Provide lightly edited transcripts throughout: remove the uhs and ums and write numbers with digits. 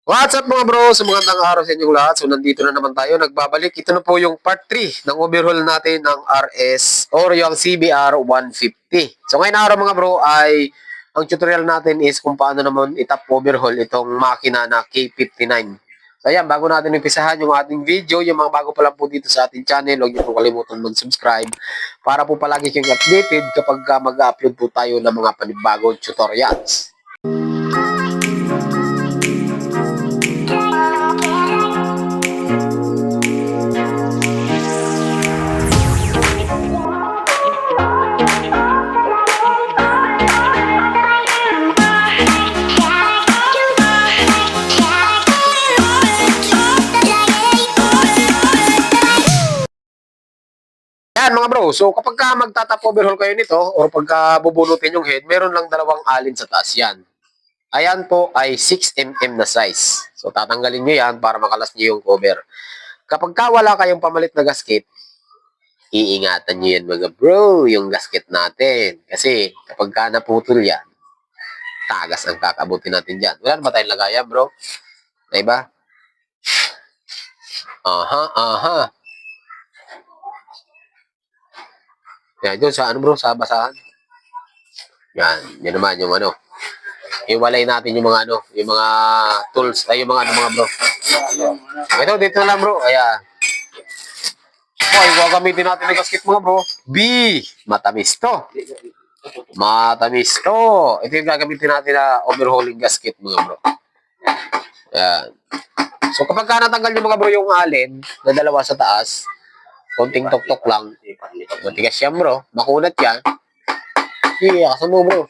What's up mga bro? So magandang araw sa inyong lahat. So nandito na naman tayo. Nagbabalik. Ito na po yung part 3 ng overhaul natin ng RS or yung CBR 150. So ngayon araw mga bro ay ang tutorial natin is kung paano naman itap overhaul itong makina na K59. So ayan, bago natin umpisahan yung ating video, yung mga bago pa lang po dito sa ating channel, huwag niyo po kalimutan mag-subscribe para po palagi kayong updated kapag mag-upload po tayo ng mga panibagong tutorials. Yan mga bro, so kapag ka magtatap overhaul kayo nito or pagka bubunutin yung head, meron lang dalawang alin sa taas yan. Ayan po ay 6mm na size. So tatanggalin nyo yan para makalas nyo yung cover. Kapag ka wala kayong pamalit na gasket, iingatan nyo yan mga bro, yung gasket natin. Kasi kapag ka naputol yan, tagas ang kakabutin natin dyan. Wala na ba tayong lagayan bro? Diba? Aha. Yan, doon sa ano bro, sa basahan. Yan naman yung ano. Iwalay natin yung mga ano, yung mga tools, ay yung mga ano mga bro. Ito, dito na lang bro. Ayan. Okay, gagamitin natin ng gasket mga bro. B. Matamis to. Matamis to. Ito yung gagamitin natin na overhauling gasket mga bro. Ayan. So kapag ka natanggal yung mga bro yung alin na dalawa sa taas, konting tok-tok lang. Matigas yan bro. Makunat yan. Kaso mo bro.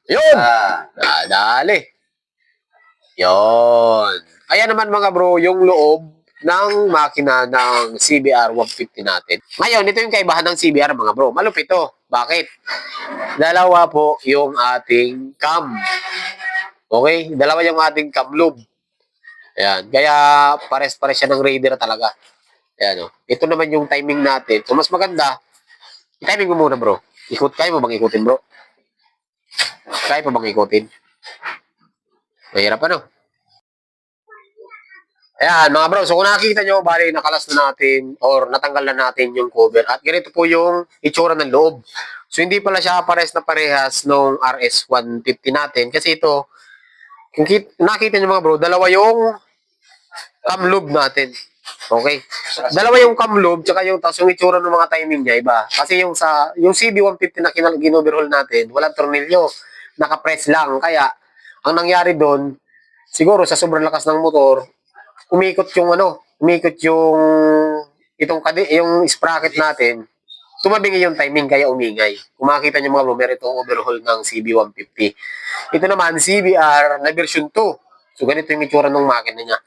Yun! Dali. Yun. Ayan naman mga bro, yung loob ng makina ng CBR 150 natin. Ngayon, ito yung kaibahan ng CBR mga bro. Malupit to. Bakit? Dalawa po yung ating cam. Okay? Dalawa yung ating cam loop. Ayan. Kaya pares-pares siya ng Raider talaga. Ayan o. Ito naman yung timing natin. So mas maganda, i-timing mo muna bro. Kaya mo bang ikutin bro? Kaya mo bang ikutin? Mahirap ano? Ayan, mga bro. So, kung nakikita nyo, bali, nakalas na natin or natanggal na natin yung cover. At ganito po yung itsura ng loob. So, hindi pala siya pares na parehas nung RS150 natin. Kasi ito, kung nakita nyo mga bro, dalawa yung cam loop natin. Okay? Dalawa yung cam loop, tsaka yung, tapos yung itsura ng mga timing niya, iba. Kasi yung CB150 na ginoverhaul natin, walang tornilyo. Nakapress lang. Kaya, ang nangyari doon, siguro sa sobrang lakas ng motor, umikot yung yung sprocket natin, tumabingi yung timing kaya umingay. Kung makikita nyo mga bro, meron itong overhaul ng CB150. Ito naman, CBR na version 2. So, ganito yung itsura ng makina niya.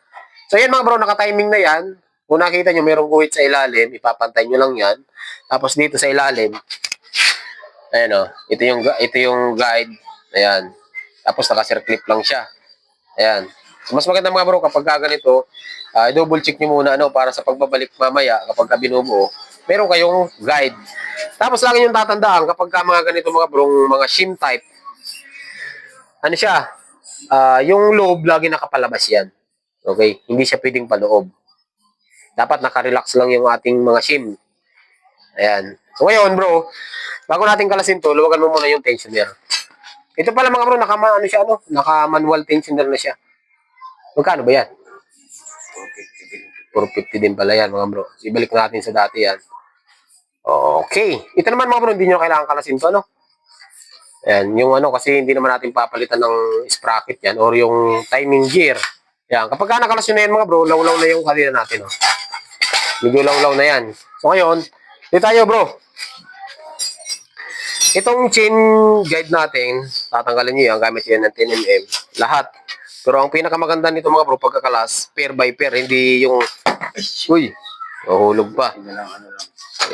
So, yan mga bro, naka-timing na yan. Kung nakita nyo, merong guhit sa ilalim, ipapantay nyo lang yan. Tapos dito sa ilalim, ayan o, ito yung guide. Ayan. Tapos naka-circlip lang siya. Ayan. So, mas maganda mga bro kapag ganito, double check nyo muna para sa pagbabalik mamaya kapag binubuo, meron kayong guide. Tapos lagi yung tatandaan kapag mga ganito mga bro, mga shim type, ano siya, yung loob lagi nakapalabas yan. Okay? Hindi siya pwedeng paloob. Dapat nakarelax lang yung ating mga shim. Ayan. So ngayon bro, bago natin kalasin to, luwagan mo muna yung tensioner. Ito pala mga bro, naka-manual tensioner na siya. Magkano ba yan? 450 din pala yan mga bro. Ibalik natin sa dati yan. Okay. Ito naman mga bro, hindi nyo kailangan kalasin to, no? Ayan, yung kasi hindi naman natin papalitan ng sprocket yan or yung timing gear. Ayan, kapag nakalas nyo na yan mga bro, lawlaw na yung kadena natin, no? Medyo lawlaw na yan. So ngayon, dito tayo bro. Itong chain guide natin, tatanggalin nyo yan, gamit yan ng 10mm. Lahat. Pero ang pinakamaganda nito mga bro, pagkakalas, pair by pair, hindi yung, uy, nahulog pa.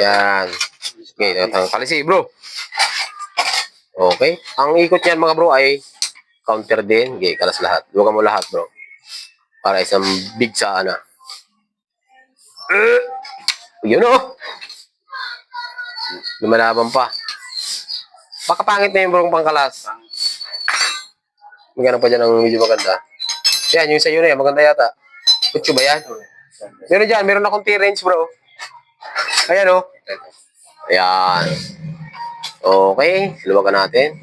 Yan. Okay, kalisi bro. Okay. Ang ikot niyan mga bro ay counter din. Okay, kalas lahat. Luwagan mo lahat bro. Para isang big sana. Yun o. Lumalaban pa. Baka pangit na yung bro pangkalas. Magkano pa dyan ang medyo maganda. Yan, yung sa'yo na yan, maganda yata. Kutsu ba yan? Meron dyan, meron akong T-range bro. Ayan o. Ayan. Okay, luwagan natin.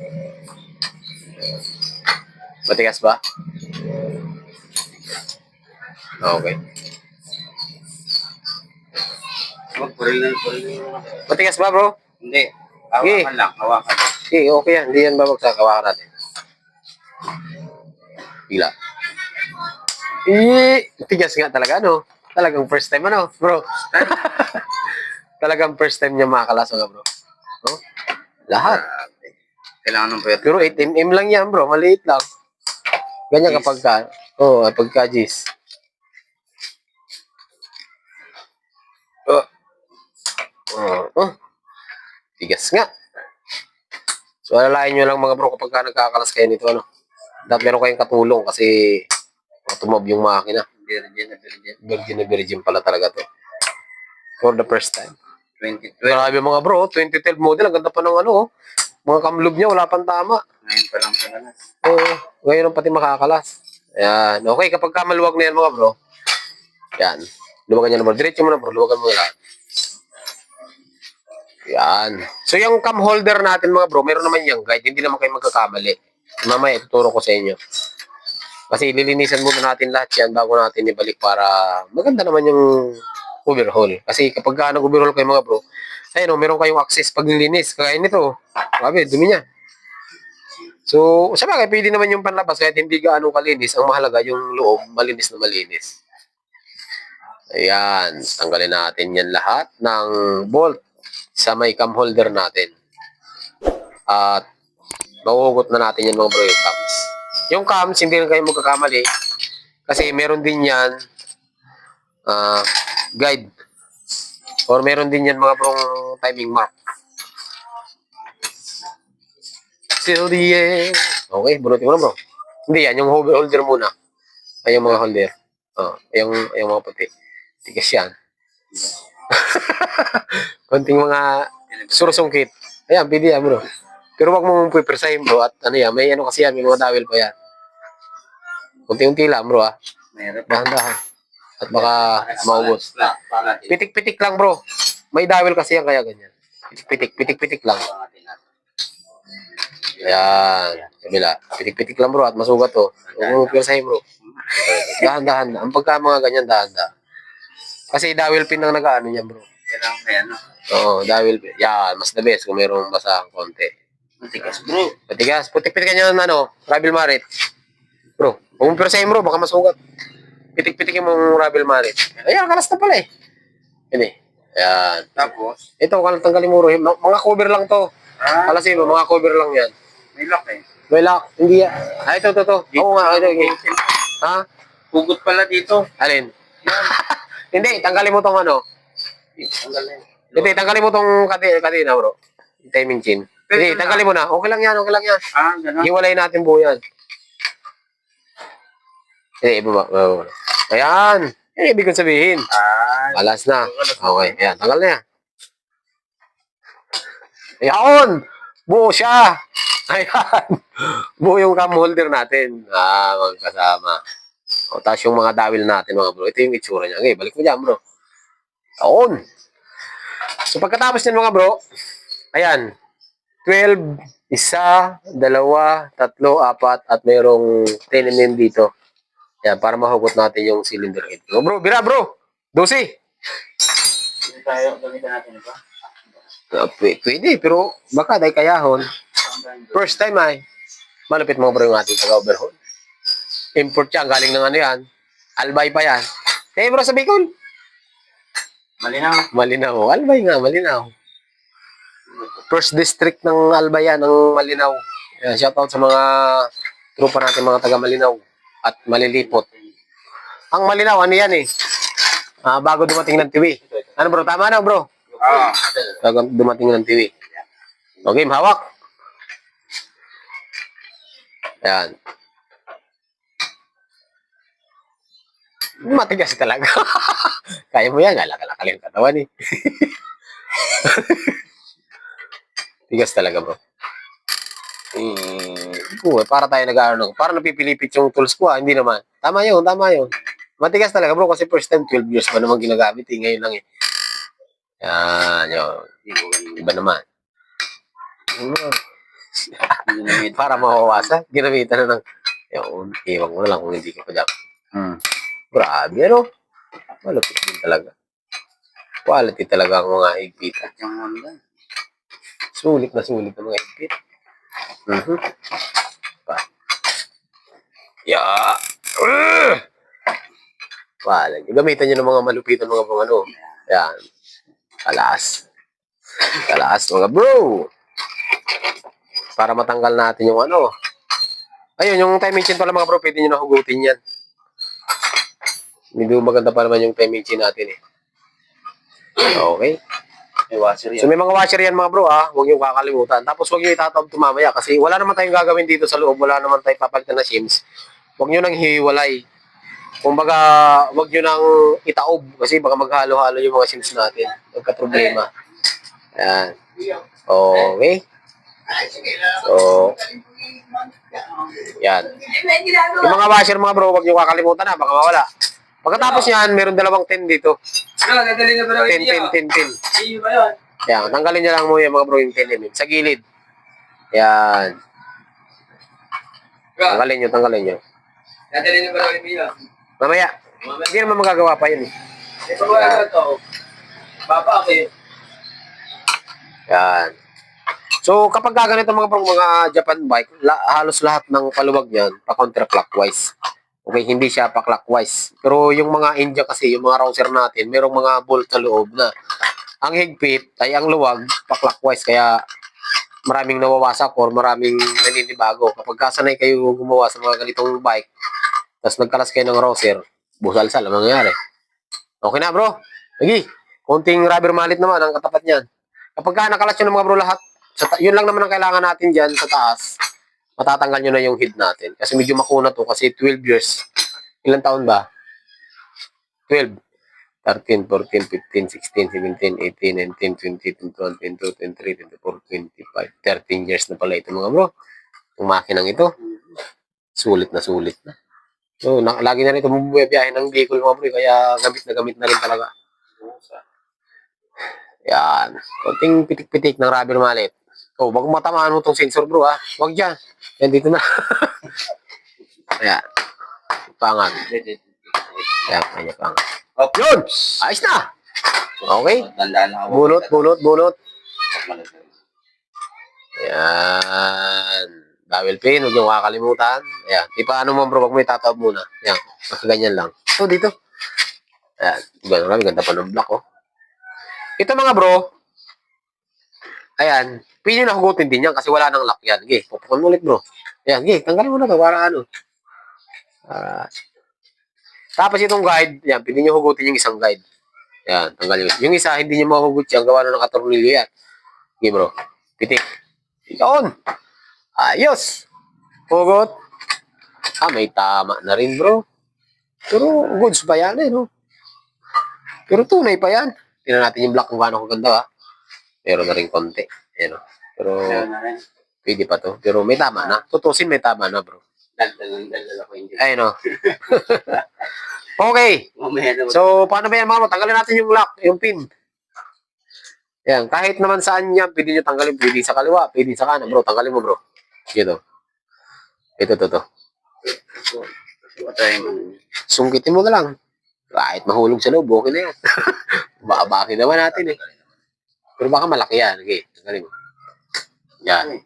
Matigas ba? Okay. Matigas ba bro? Hindi. Sige. Hawakan lang, hawakan. Okay, okay yan. Hindi yan babagsak. Hawakan natin. Bila. Tigas nga talaga, no? Talagang first time, ano, bro? Talagang first time niya makakalas, bro. No? Lahat. Kailangan ng pwede. Pero 8mm lang yan, bro. Maliit lang. Ganyan kapag ka. Oo, kapag ka, Gis. Tigas nga. So, alalayan nyo lang mga bro kapag ka nagkakalas kayo nito, ano. Dapat meron kayong katulong kasi tumob yung makina. Virgin na virgin pala talaga to. For the first time. 2012. Grabe mga bro, 2012 model. Ang ganda pa ng ano, oh. Mga kamloob niya, wala pang tama. Ngayon pa lang panalas. Oo, ngayon pati makakalas. Ayan. Okay, kapag ka maluwag na yan mga bro, yan. Luwagan niya na bro. Diretso mo na bro, luwagan mo na lahat. Yan. So yung cam holder natin mga bro, meron naman yung guide. Hindi naman kayo magkakamali. Mamaya ituturo ko sa inyo. Kasi ililinisan muna natin lahat yan bago natin ibalik para maganda naman yung overhaul. Kasi kapag ka nag-overhaul kayo mga bro, ayun o, meron kayong access pag nilinis. Kaya nito, grabe, dumi niya. So, sa bagay, pwede naman yung panlabas kahit hindi gaano kalinis. Ang mahalaga yung loob, malinis na malinis. Ayan, tanggalin natin yan lahat ng bolt sa may cam holder natin. At mahuhugot na natin yan mga bro yung cams. Yung cams, hindi lang kayo magkakamali kasi meron din yan guide or meron din yan mga brong timing mark. Still the end. Okay, bunutin mo na bro. Hindi yan, yung holder muna. Ay, yung mga holder. Yung mga puti. Tigas yan. Konting mga surusungkit. Ayan, pwede yan bro. Pero wag mo pupersahin bro. At ano yan, may ano kasi yan, may mga dawil pa yan. Unti-unti lang bro ah. Dahan-dahan. At baka maubos. Pitik-pitik lang bro. May dawil kasi yan kaya ganyan. Pitik-pitik lang. Ayan. Kabila. Pitik-pitik lang bro at masugat to. Huwag mo pupersahin bro. Dahan-dahan. Ang pagka mga ganyan dahan-dahan. Kasi dawil pin ang nag-ano niyan bro. Kailangan may ano. Oo, dawil pin. Yan, mas the best kung mayroong basahang konti. Matigas bro. Matigas. Putik-pitik ka ano, Rabel Marit. Bro, huwag mo pupersahin bro, baka masugat. Pitik-pitikin mo yung Rabel Marit. Ayan, kalas na pala eh. Yan eh. Ayan. Tapos, Ito, tanggalin mo bro. Mga cover lang to. Kalasin mo, mga cover lang yan. may lock eh. May lock. Hindi yan. Ito. Oo nga, ito. Ha? Hugot pala dito. Alin? Hindi, tanggalin mo tong ano. Hindi, tanggalin mo tong kadena bro. Timing chain. Hindi, tanggalin mo na. Okay lang yan. Gano'n. Hiwalay natin buo yan. Hindi, ibaba. Ayan. Yan ibig kong sabihin. Alas na. Okay, ayan. Tanggal na yan. Ayan! Buo siya! Ayan! Buo yung cam holder natin. Mga kasama. O, tapos yung mga dawil natin, mga bro. Ito yung itsura niya. Okay, balik mo dyan, bro. Ayan! So, pagkatapos niyan, mga bro, ayan. 12, isa, dalawa, tatlo, apat, at mayroong 10mm dito. Ayan, para mahugot natin yung cylinder head. So, bro, bira, bro! 12! Hindi tayo gamitan natin ito. Pwede, pero baka dahil kayahon. First time ay malupit mga bro yung ating taga-overhaul. Import yan, galing ng ano yan. Albay pa yan. Eh bro, sa Bicol. Malinaw. Malinaw. Albay nga, malinaw. First district ng Albay yan, ng Malinaw. Yan, shoutout sa mga tropa natin, mga taga-Malinaw. At Malilipot. Ang Malinaw, ano yan eh? Bago dumating ng TV. Ano bro, tama na bro? Bago dumating ng TV. Okay, mahawak. Ayan. Matigas talaga. Kaya mo yan. Alakal yung katawan eh. Tigas talaga bro. ko eh. Para tayo nag-ano. Para napipilipit yung tools ko Hindi naman. Tama yun, tama yun. Matigas talaga bro kasi first time 12 years pa naman ginagamit Ngayon lang eh. Yan, yun. Iba naman. Para mawawasan, ginamitan na ng yun, iwan ko na lang kung hindi ko pa dyan. Grabe, ano? Malupit din talaga. Quality talaga ang mga higpit. Sulit na mga higpit. Pa. Yeah. Wala. Gamitan nyo ng mga malupitan mga bro, ano. Yan. Kalas. Kalas, mga bro. Para matanggal natin yung ano. Ayun, yung time machine pala mga bro, pwede nyo na hugutin yan. Medyo maganda pa naman yung time machine natin eh. Okay. So may mga washer yan mga bro huwag nyo kakalimutan. Tapos huwag nyo itataob ito mamaya kasi wala naman tayong gagawin dito sa loob. Wala naman tayong papalitan na shims. Huwag nyo nang hiwalay. Kumbaga, huwag nyo nang itaob kasi baka maghalo-halo yung mga shims natin. Nagka-problema. Ayan. Okay. So, yan. Yung mga washer mga bro, huwag nyo kakalimutan baka mawala. Pagkatapos yan, meron dalawang 10 dito. 10, 10, 10, 10. Yan, tanggalin nyo lang mo yung mga bro yung 10 mm. Sa gilid. Yan. Tanggalin nyo. Mamaya. Hindi naman magagawa pa yun. Yan. So, kapag ganito mga Japan bike, halos lahat ng paluwag niyan, pa-counterclockwise. Okay, hindi siya pa-clockwise. Pero yung mga India kasi, yung mga rouser natin, merong mga bolt sa loob na ang higpit ay ang luwag pa-clockwise. Kaya maraming nawawasak or maraming naninibago. Kapag kasanay kayo gumawa sa mga ganitong bike, tapos nagkalas kayo ng rouser, busal-sal ang mangyayari. Okay na bro. Lagi, konting rubber mallet naman ang katapat niyan. Kapag nakalas yun ng mga bro lahat, yun lang naman ang kailangan natin dyan sa taas. Matatanggal nyo na yung head natin. Kasi medyo makuna to. Kasi 12 years. Ilang taon ba? 12. 13, 14, 15, 16, 17, 18, 19, 20, 21, 22, 23, 24, 25. 13 years na pala ito mga bro. Yung makinang ito. Sulit na. So, lagi na rin ito bumibiyahe ng vehicle mga bro. Kaya gamit na rin talaga. Yan. Konting pitik-pitik ng rubber mallet. Oh, wag matamaan mo tong sensor bro Wag dyan. Yan dito na. Ayan. Pangat. Ayan, kanya pangat. Yun! Ayos na! Okay? Bunot. Ayan. Bawel pin, huwag yung kakalimutan. Ayan. Paano mo bro, wag mo itataob muna. Ayan. Ganyan lang. So, dito. Ayan. Ganda pa ng block Ito mga bro. Ayan. Pwede na hugutin din yan kasi wala nang lock yan. Okay, pupukon mo ulit bro. Ayan, okay, tanggalin mo na to para ano. Tapos itong guide, yan, pwede nyo hugutin yung isang guide. Ayan, tanggalin mo. Yung isa, hindi nyo mahugot yan, gawa na ng katornilyo yan. Okay bro, pitik. Yun. Ayos. Hugot. May tama na rin bro. Pero goods pa yan no? Pero tunay pa yan. Tingnan natin yung black kung gaano kaganda Meron na rin konti. Ayan Pero, pwede pa to. Pero may tama na. Tutusin may tama na, bro. Daldal ako hindi. Ayun Okay. So, paano ba yan, mga bro? Tanggalin natin yung lock, yung pin. Ayan. Kahit naman saan yan, pwede nyo tanggalin. Pwede sa kaliwa, pwede sa kanan. Bro, tanggalin mo, bro. Ito. Ito. Sungkitin mo na lang. Kahit mahulog sa loob, okay na yan. Baka naman natin Pero baka malaki yan. Okay, tanggalin mo. Yan.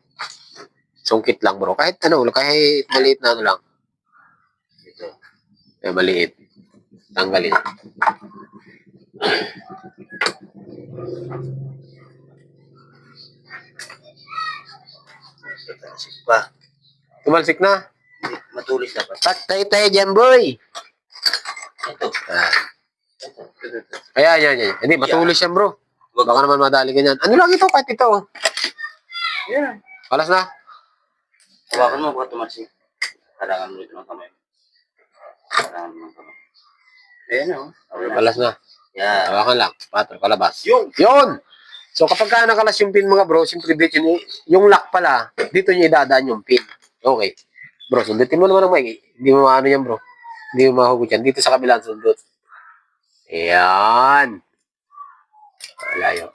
Sungkit lang bro. Kahit maliit na lang. Ito. Maliit. Tanggalin. Tumalsik na. Matulis na pa. Tayo dyan boy. Ito. Ayan. Hindi, matulis yan bro. Baka naman madali ganyan. Ano lang ito? Kahit ito. Yeah. Palas na. Hawakan mo baka tumasik. Kailangan mo ito ng kamay. Ayan Palas na. Yeah. Hawakan lang. Palabas. Yun! So kapag nakalas yung pin mga bro, simple dito yung lock pala, dito nyo idadaan yung pin. Okay. Bro, sundutin mo naman ng mic. Hindi mo maano yan, bro. Hindi mo mahugot yan. Dito sa kabilang sundot. Ayan. Layo.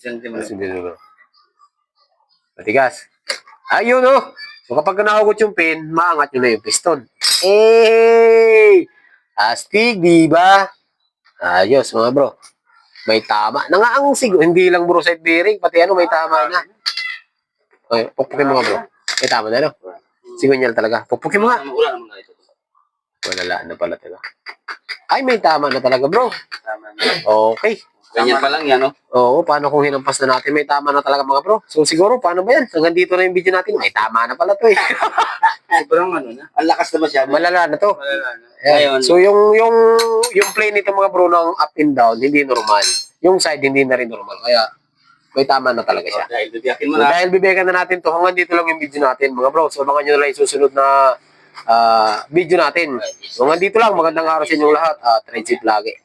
Sundin mo lang. Sundutin mo. Matigas. Ayun, oh. So, kapag nahugot yung pin, maangat nyo na yung piston. Hey! Astig, di ba? Ayos, mga bro. May tama. Nangaang hindi lang bro side bearing, pati ano, may tama na. Okay, pukpukin mo nga bro. May tama na, no? Sigunyal talaga. Pukpukin mo nga. Wala naman ito. Wala na pala talaga. Ay, may tama na talaga, bro. Tama na. Okay. Ganyan pa lang yan, no? Oo, paano kung hinampas na natin? May tama na talaga, mga bro. So, siguro, paano ba yan? Hanggang dito na yung video natin. May tama na pala to, eh. Sobrang ano na. Ang lakas na masyado. Malala na to. Malala na. Ayan. Ngayon, So, yung plane nito, mga bro, ng up and down, hindi normal. Yung side, hindi na rin normal. Kaya, may tama na talaga siya. dahil bibiyakin mo So, na. dahil bibekan na natin to, hanggang dito lang yung video natin, mga bro. So, abangan nyo na lang yung susunod na video natin. So, hanggang dito lang. Magandang araw sa inyong lahat. Trade safe lagi.